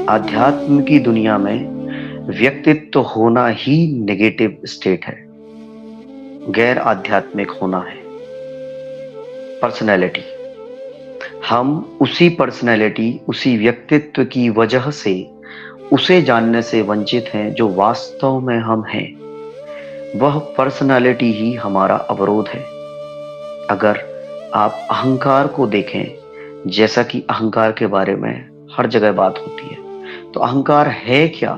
अध्यात्म की दुनिया में व्यक्तित्व होना ही नेगेटिव स्टेट है। गैर आध्यात्मिक होना है पर्सनैलिटी। हम उसी पर्सनैलिटी, उसी व्यक्तित्व की वजह से उसे जानने से वंचित हैं जो वास्तव में हम हैं। वह पर्सनैलिटी ही हमारा अवरोध है। अगर आप अहंकार को देखें, जैसा कि अहंकार के बारे में हर जगह बात होती है, तो अहंकार है क्या?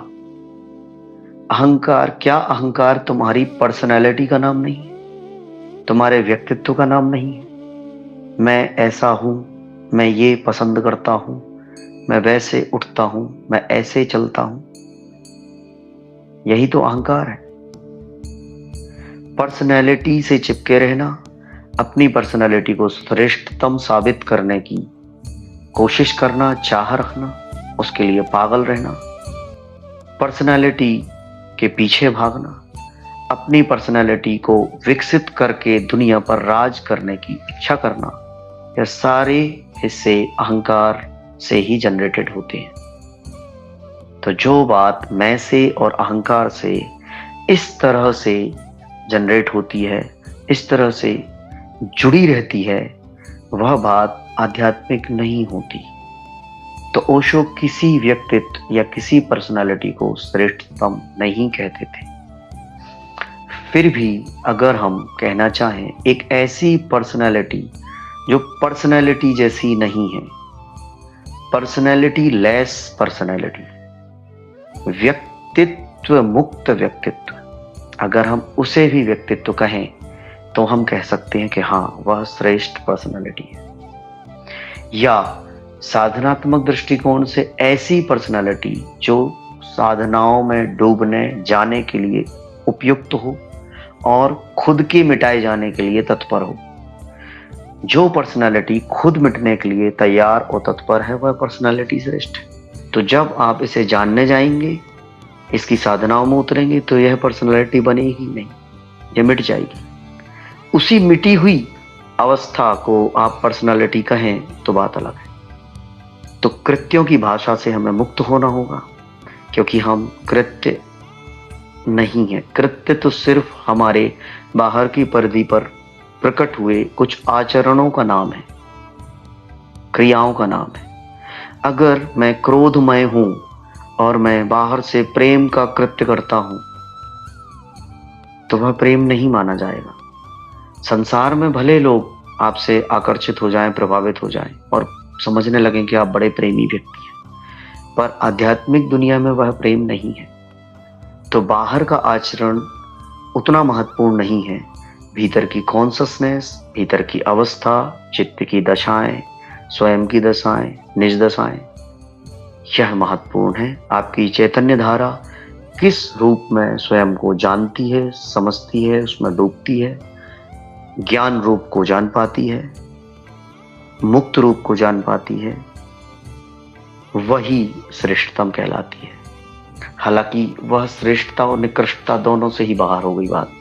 अहंकार तुम्हारी पर्सनैलिटी का नाम नहीं है? तुम्हारे व्यक्तित्व का नाम नहीं है? मैं ऐसा हूं, मैं ये पसंद करता हूं, मैं वैसे उठता हूं, मैं ऐसे चलता हूं। यही तो अहंकार है। पर्सनैलिटी से चिपके रहना, अपनी पर्सनैलिटी को श्रेष्ठतम साबित करने की कोशिश करना, चाह रखना, उसके लिए पागल रहना, पर्सनैलिटी के पीछे भागना, अपनी पर्सनैलिटी को विकसित करके दुनिया पर राज करने की इच्छा करना, यह सारे हिस्से अहंकार से ही जनरेटेड होते हैं। तो जो बात मैं से और अहंकार से इस तरह से जनरेट होती है, इस तरह से जुड़ी रहती है, वह बात आध्यात्मिक नहीं होती। तो ओशो किसी व्यक्तित्व या किसी पर्सनालिटी को श्रेष्ठतम नहीं कहते थे। फिर भी अगर हम कहना चाहें, एक ऐसी पर्सनालिटी जो पर्सनालिटी जैसी नहीं है, पर्सनालिटी लेस पर्सनालिटी, व्यक्तित्व मुक्त व्यक्तित्व, अगर हम उसे भी व्यक्तित्व कहें तो हम कह सकते हैं कि हाँ, वह श्रेष्ठ पर्सनालिटी है। या साधनात्मक दृष्टिकोण से ऐसी पर्सनालिटी जो साधनाओं में डूबने जाने के लिए उपयुक्त हो और खुद के मिटाए जाने के लिए तत्पर हो। जो पर्सनालिटी खुद मिटने के लिए तैयार और तत्पर है, वह पर्सनालिटी श्रेष्ठ है। तो जब आप इसे जानने जाएंगे, इसकी साधनाओं में उतरेंगे, तो यह पर्सनालिटी बनेगी नहीं, यह मिट जाएगी। उसी मिटी हुई अवस्था को आप पर्सनालिटी कहें तो बात अलग है। तो कृत्यों की भाषा से हमें मुक्त होना होगा, क्योंकि हम कृत्य नहीं है। कृत्य तो सिर्फ हमारे बाहर की परिधि पर प्रकट हुए कुछ आचरणों का नाम है, क्रियाओं का नाम है। अगर मैं क्रोधमय हूं और मैं बाहर से प्रेम का कृत्य करता हूं, तो वह प्रेम नहीं माना जाएगा। संसार में भले लोग आपसे आकर्षित हो जाएं, प्रभावित हो जाएं और समझने लगें कि आप बड़े प्रेमी व्यक्ति हैं, पर आध्यात्मिक दुनिया में वह प्रेम नहीं है। तो बाहर का आचरण उतना महत्वपूर्ण नहीं है। भीतर की कॉन्शसनेस, भीतर की अवस्था, चित्त की दशाएं, स्वयं की दशाएं, निज दशाएं, यह महत्वपूर्ण है। आपकी चैतन्य धारा किस रूप में स्वयं को जानती है, समझती है, उसमें डूबती है, ज्ञान रूप को जान पाती है, मुक्त रूप को जान पाती है, वही श्रेष्ठतम कहलाती है। हालांकि वह श्रेष्ठता और निकृष्टता दोनों से ही बाहर हो गई बात।